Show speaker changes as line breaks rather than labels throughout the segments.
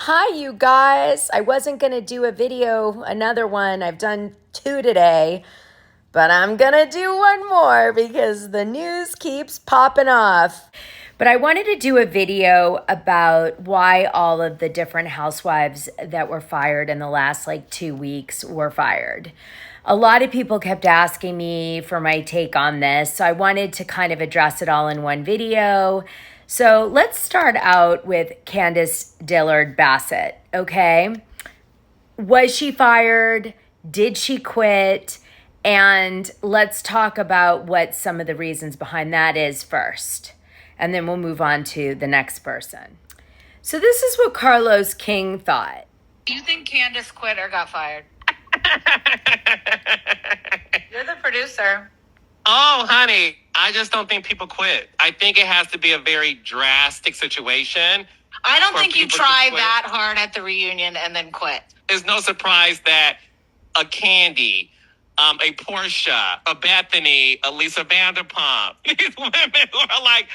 Hi, you guys. I wasn't going to do a video, another one. I've done 2 today, but I'm going to do one more because the news keeps popping off. But I wanted to do a video about why all of the different housewives that were fired in the last 2 weeks were fired. A lot of people kept asking me for my take on this, so I wanted to kind of address it all in one video. So let's start out with Candiace Dillard Bassett, okay? Was she fired? Did she quit? And let's talk about what some of the reasons behind that is first. And then we'll move on to the next person. So this is what Carlos King thought.
Do you think Candiace quit or got fired? You're the producer.
Oh, honey, I just don't think people quit. I think it has to be a very drastic situation.
I don't think you try that hard at the reunion and then quit.
There's no surprise that a Candy, a Portia, a Bethany, a Lisa Vanderpump, these women who are like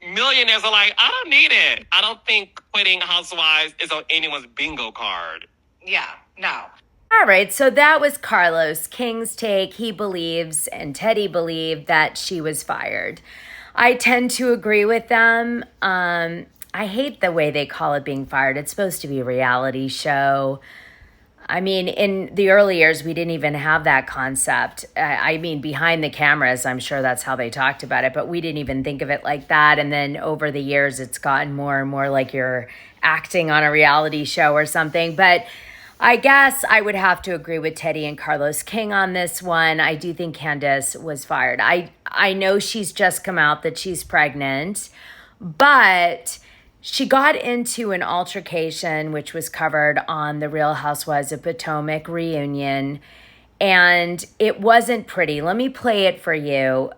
millionaires are like, I don't need it. I don't think quitting Housewives is on anyone's bingo card.
Yeah, no.
All right, so that was Carlos King's take. He believes, and Teddy believed, that she was fired. I tend to agree with them. I hate the way they call it being fired. It's supposed to be a reality show. I mean, in the early years, we didn't even have that concept. I mean, behind the cameras, I'm sure that's how they talked about it, but we didn't even think of it like that. And then over the years, it's gotten more and more like you're acting on a reality show or something. But I guess I would have to agree with Teddy and Carlos King on this one. I do think Candiace was fired. I know she's just come out that she's pregnant, but she got into an altercation, which was covered on the Real Housewives of Potomac reunion, and it wasn't pretty. Let me play it for you.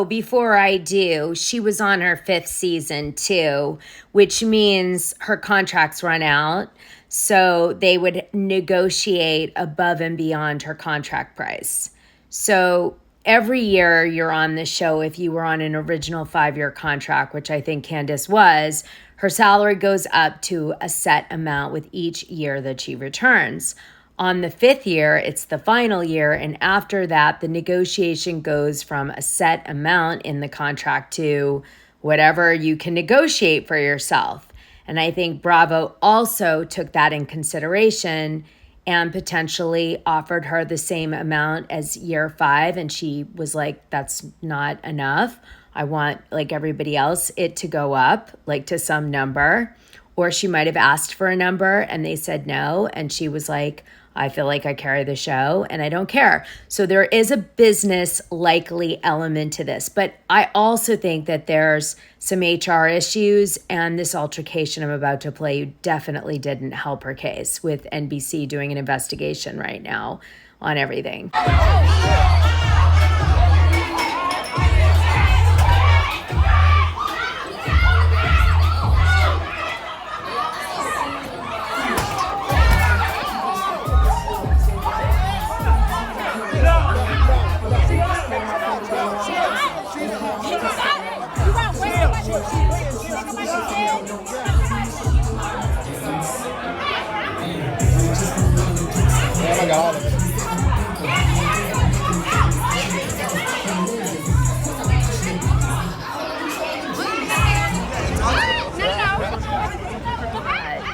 Before I do, she was on her 5th season too, which means her contracts run out. So they would negotiate above and beyond her contract price. So every year you're on the show, if you were on an original 5-year contract, which I think Candiace was, her salary goes up to a set amount with each year that she returns. On the 5th year, it's the final year, and after that, the negotiation goes from a set amount in the contract to whatever you can negotiate for yourself. And I think Bravo also took that in consideration and potentially offered her the same amount as year 5. And she was like, that's not enough. I want, like everybody else, it to go up, to some number. Or she might have asked for a number and they said no. And she was like, I feel like I carry the show and I don't care. So there is a business likely element to this. But I also think that there's some HR issues, and this altercation I'm about to play definitely didn't help her case, with NBC doing an investigation right now on everything.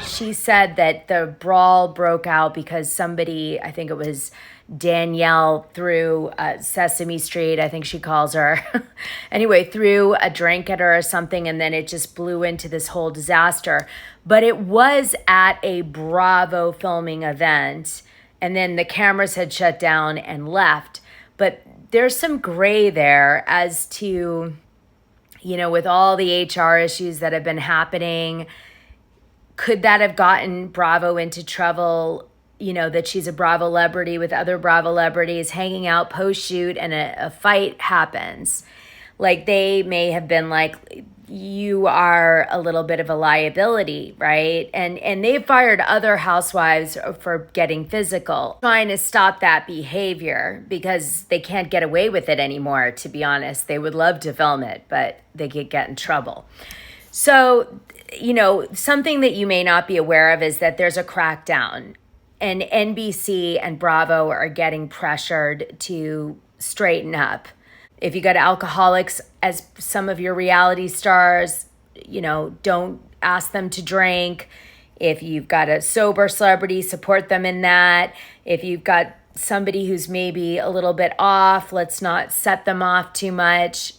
She said that the brawl broke out because somebody, I think it was Danielle, threw Sesame Street, I think she calls her, anyway, threw a drink at her or something, and then it just blew into this whole disaster. But it was at a Bravo filming event, and then the cameras had shut down and left. But there's some gray there as to, with all the HR issues that have been happening, could that have gotten Bravo into trouble? That she's a Bravolebrity with other Bravolebrities hanging out post-shoot and a fight happens. They may have been like, you are a little bit of a liability, right? And they've fired other housewives for getting physical, trying to stop that behavior because they can't get away with it anymore, to be honest. They would love to film it, but they could get in trouble. So something that you may not be aware of is that there's a crackdown, and NBC and Bravo are getting pressured to straighten up. If you got alcoholics as some of your reality stars, don't ask them to drink. If you've got a sober celebrity, support them in that. If you've got somebody who's maybe a little bit off, let's not set them off too much.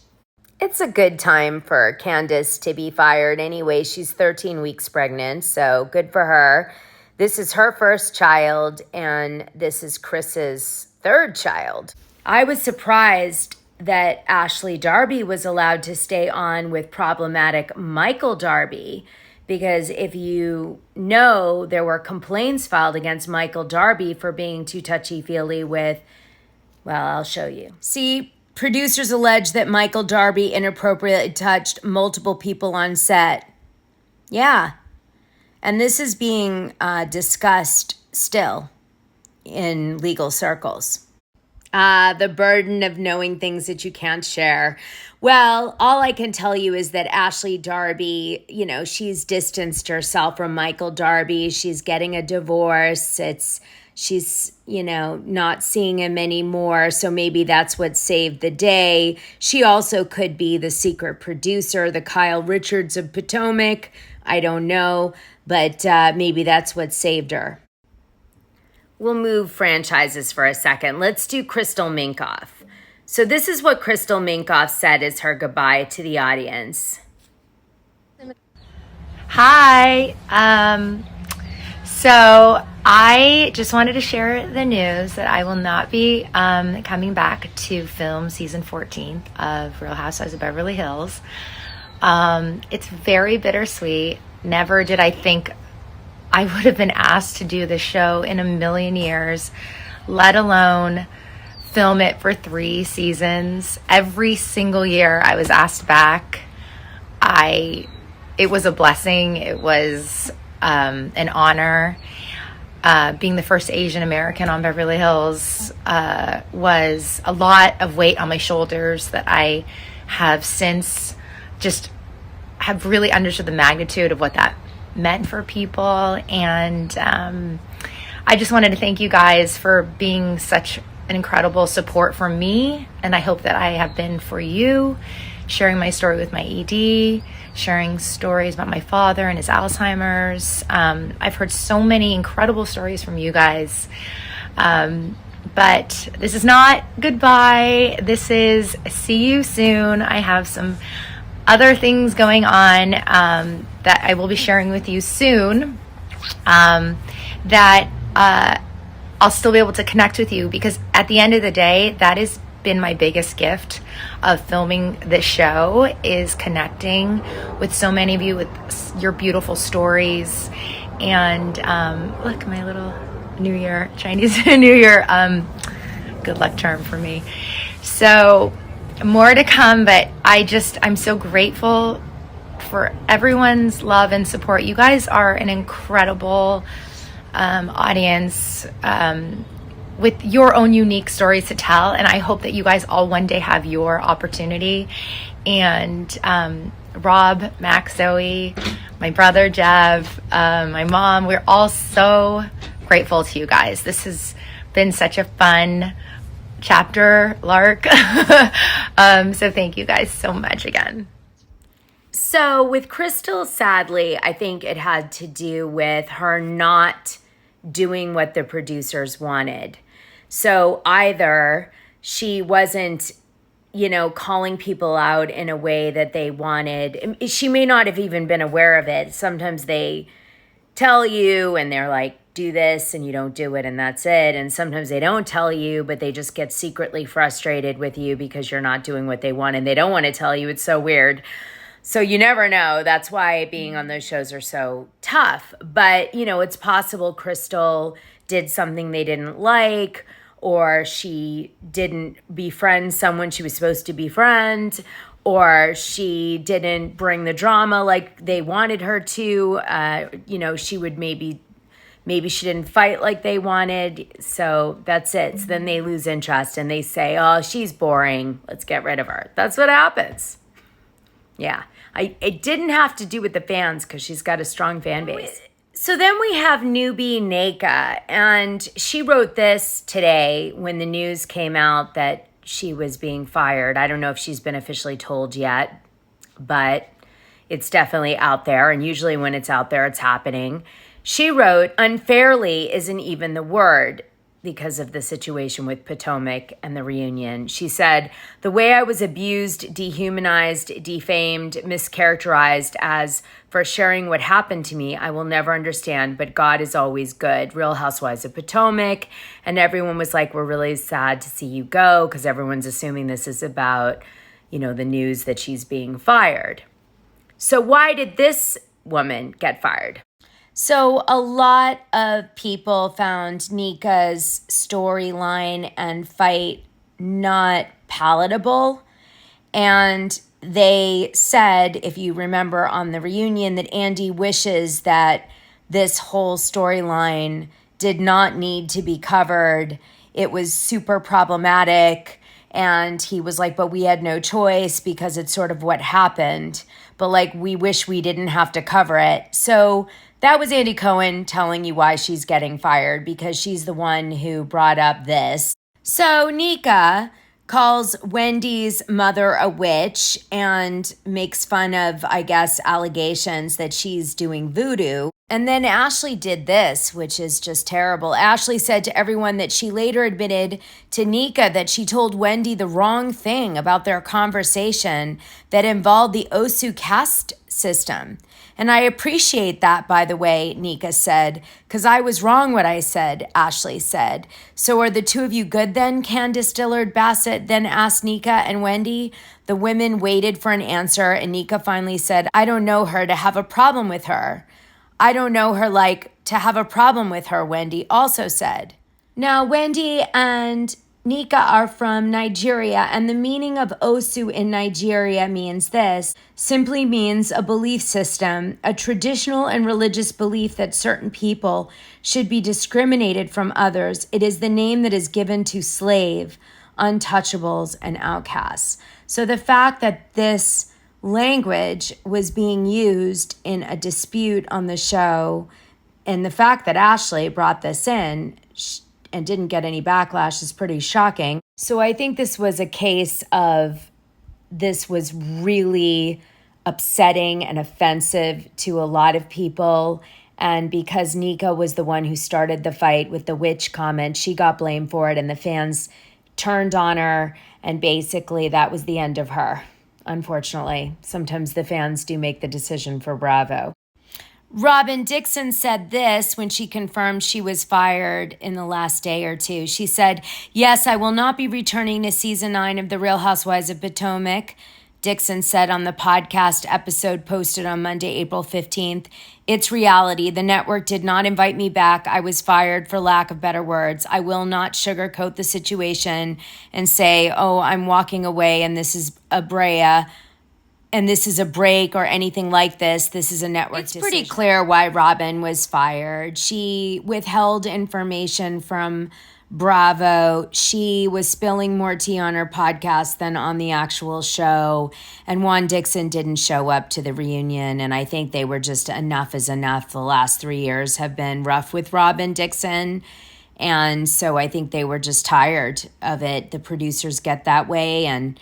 It's a good time for Candiace to be fired anyway. She's 13 weeks pregnant, so good for her. This is her first child, and this is Chris's third child. I was surprised that Ashley Darby was allowed to stay on with problematic Michael Darby, because if you know, there were complaints filed against Michael Darby for being too touchy-feely with, well, I'll show you. See, producers allege that Michael Darby inappropriately touched multiple people on set. Yeah. And this is being discussed still in legal circles. The burden of knowing things that you can't share. Well, all I can tell you is that Ashley Darby, she's distanced herself from Michael Darby. She's getting a divorce. She's not seeing him anymore. So maybe that's what saved the day. She also could be the secret producer, the Kyle Richards of Potomac. I don't know, but maybe that's what saved her. We'll move franchises for a second. Let's do Crystal Minkoff. So this is what Crystal Minkoff said as her goodbye to the audience.
Hi. So I just wanted to share the news that I will not be coming back to film season 14 of Real Housewives of Beverly Hills. It's very bittersweet. Never did I think I would have been asked to do the show in a million years, let alone film it for 3 seasons. Every single year I was asked back. It was a blessing. It was an honor. Being the first Asian American on Beverly Hills was a lot of weight on my shoulders that I have since just have really understood the magnitude of what that meant for people. And I just wanted to thank you guys for being such an incredible support for me, and I hope that I have been for you, sharing my story with my ED, sharing stories about my father and his Alzheimer's. I've heard so many incredible stories from you guys, but this is not goodbye. This is see you soon. I have some other things going on that I will be sharing with you soon, that I'll still be able to connect with you, because at the end of the day, that has been my biggest gift of filming this show, is connecting with so many of you with your beautiful stories. And look, my little New Year, Chinese New Year, good luck charm for me. So more to come, but I'm so grateful for everyone's love and support. You guys are an incredible audience with your own unique stories to tell, and I hope that you guys all one day have your opportunity. And Rob, Max, Zoe, my brother Jeff, my mom, we're all so grateful to you guys. This has been such a fun chapter, Lark. So thank you guys so much again.
So with Crystal, sadly, I think it had to do with her not doing what the producers wanted. So either she wasn't, calling people out in a way that they wanted. She may not have even been aware of it. Sometimes they tell you and they're like, do this, and you don't do it, and that's it. And sometimes they don't tell you, but they just get secretly frustrated with you because you're not doing what they want, and they don't want to tell you. It's so weird. So you never know. That's why being on those shows are so tough. But, it's possible Crystal did something they didn't like, or she didn't befriend someone she was supposed to befriend, or she didn't bring the drama like they wanted her to. She would maybe she didn't fight like they wanted. So that's it. So then they lose interest and they say, oh, she's boring. Let's get rid of her. That's what happens. Yeah. It didn't have to do with the fans because she's got a strong fan base. So then we have newbie Nneka, and she wrote this today when the news came out that she was being fired. I don't know if she's been officially told yet, but it's definitely out there, and usually when it's out there, it's happening. She wrote, "Unfairly isn't even the word," because of the situation with Potomac and the reunion. She said, "The way I was abused, dehumanized, defamed, mischaracterized as for sharing what happened to me, I will never understand, but God is always good." Real Housewives of Potomac. And everyone was like, "We're really sad to see you go," because everyone's assuming this is about, the news that she's being fired. So why did this woman get fired? So a lot of people found Nneka's storyline and fight not palatable. And they said, if you remember on the reunion, that Andy wishes that this whole storyline did not need to be covered. It was super problematic. And he was like, but we had no choice because it's sort of what happened. But we wish we didn't have to cover it. So that was Andy Cohen telling you why she's getting fired, because she's the one who brought up this. So Nneka calls Wendy's mother a witch and makes fun of, I guess, allegations that she's doing voodoo. And then Ashley did this, which is just terrible. Ashley said to everyone that she later admitted to Nneka that she told Wendy the wrong thing about their conversation that involved the Osu caste system. And I appreciate that, by the way, Nneka said, because I was wrong what I said, Ashley said. So are the two of you good then? Candiace, Dillard, Bassett then asked Nneka and Wendy. The women waited for an answer, and Nneka finally said, I don't know her to have a problem with her. I don't know her to have a problem with her, Wendy also said. Now, Wendy and Nneka are from Nigeria, and the meaning of Osu in Nigeria means this. Simply means a belief system, a traditional and religious belief that certain people should be discriminated from others. It is the name that is given to slave, untouchables, and outcasts. So the fact that this language was being used in a dispute on the show, and the fact that Ashley brought this in and didn't get any backlash is pretty shocking. So I think this was a case of this was really upsetting and offensive to a lot of people. And because Nneka was the one who started the fight with the witch comment, she got blamed for it, and the fans turned on her, and basically that was the end of her. Unfortunately, sometimes the fans do make the decision for Bravo. Robyn Dixon said this when she confirmed she was fired in the last day or two. She said, "Yes, I will not be returning to season 9 of The Real Housewives of Potomac," Dixon said on the podcast episode posted on Monday, April 15th. "It's reality. The network did not invite me back. I was fired, for lack of better words. I will not sugarcoat the situation and say, oh, I'm walking away and this is a Brea and this is a break or anything like this. This is a network decision." It's pretty clear why Robyn was fired. She withheld information from Bravo. She was spilling more tea on her podcast than on the actual show. And Juan Dixon didn't show up to the reunion. And I think they were just enough is enough. The last 3 years have been rough with Robyn Dixon. And so I think they were just tired of it. The producers get that way, and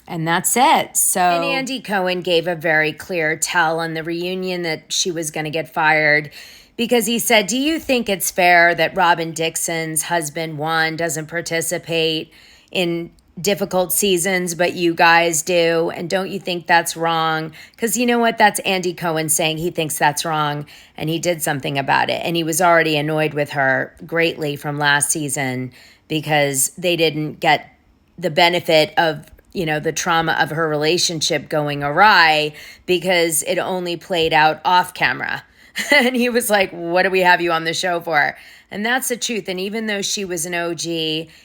that's it. So, and Andy Cohen gave a very clear tell on the reunion that she was going to get fired, because he said, "Do you think it's fair that Robyn Dixon's husband, Juan, doesn't participate in difficult seasons, but you guys do? And don't you think that's wrong?" Because you know what? That's Andy Cohen saying he thinks that's wrong, and he did something about it. And he was already annoyed with her greatly from last season because they didn't get the benefit of the trauma of her relationship going awry because it only played out off camera. And he was like, what do we have you on the show for? And that's the truth. And even though she was an OG,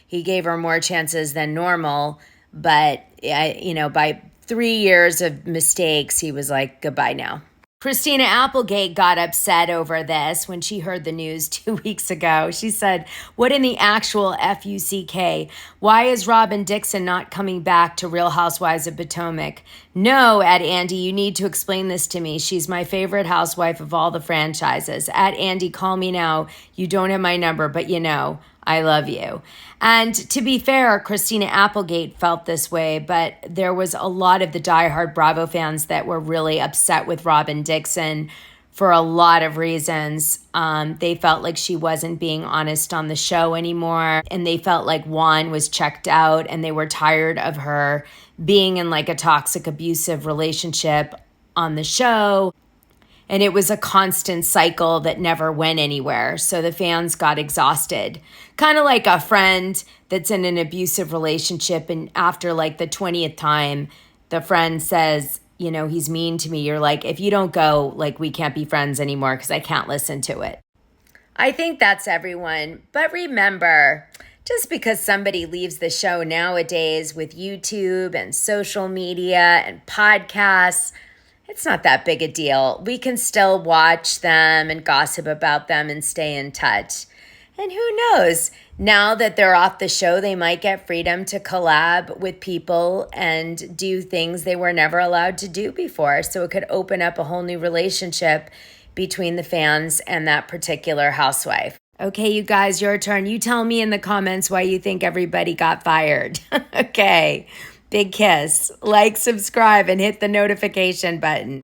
he gave her more chances than normal. But, by 3 years of mistakes, he was like, goodbye now. Christina Applegate got upset over this when she heard the news 2 weeks ago. She said, "What in the actual FUCK? Why is Robyn Dixon not coming back to Real Housewives of Potomac? No, at Andy, you need to explain this to me. She's my favorite housewife of all the franchises. At Andy, call me now. You don't have my number, but you know, I love you." And to be fair, Christina Applegate felt this way, but there was a lot of the diehard Bravo fans that were really upset with Robyn Dixon for a lot of reasons. They felt like she wasn't being honest on the show anymore, and they felt like Juan was checked out, and they were tired of her being in like a toxic, abusive relationship on the show. And it was a constant cycle that never went anywhere. So the fans got exhausted. Kind of like a friend that's in an abusive relationship, and after like the 20th time, the friend says, you know, he's mean to me. You're like, if you don't go, like, we can't be friends anymore because I can't listen to it. I think that's everyone. But remember, just because somebody leaves the show nowadays with YouTube and social media and podcasts, it's not that big a deal. We can still watch them and gossip about them and stay in touch. And who knows, now that they're off the show, they might get freedom to collab with people and do things they were never allowed to do before. So it could open up a whole new relationship between the fans and that particular housewife. Okay, you guys, your turn. You tell me in the comments why you think everybody got fired. Okay. Big kiss. Like, subscribe, and hit the notification button.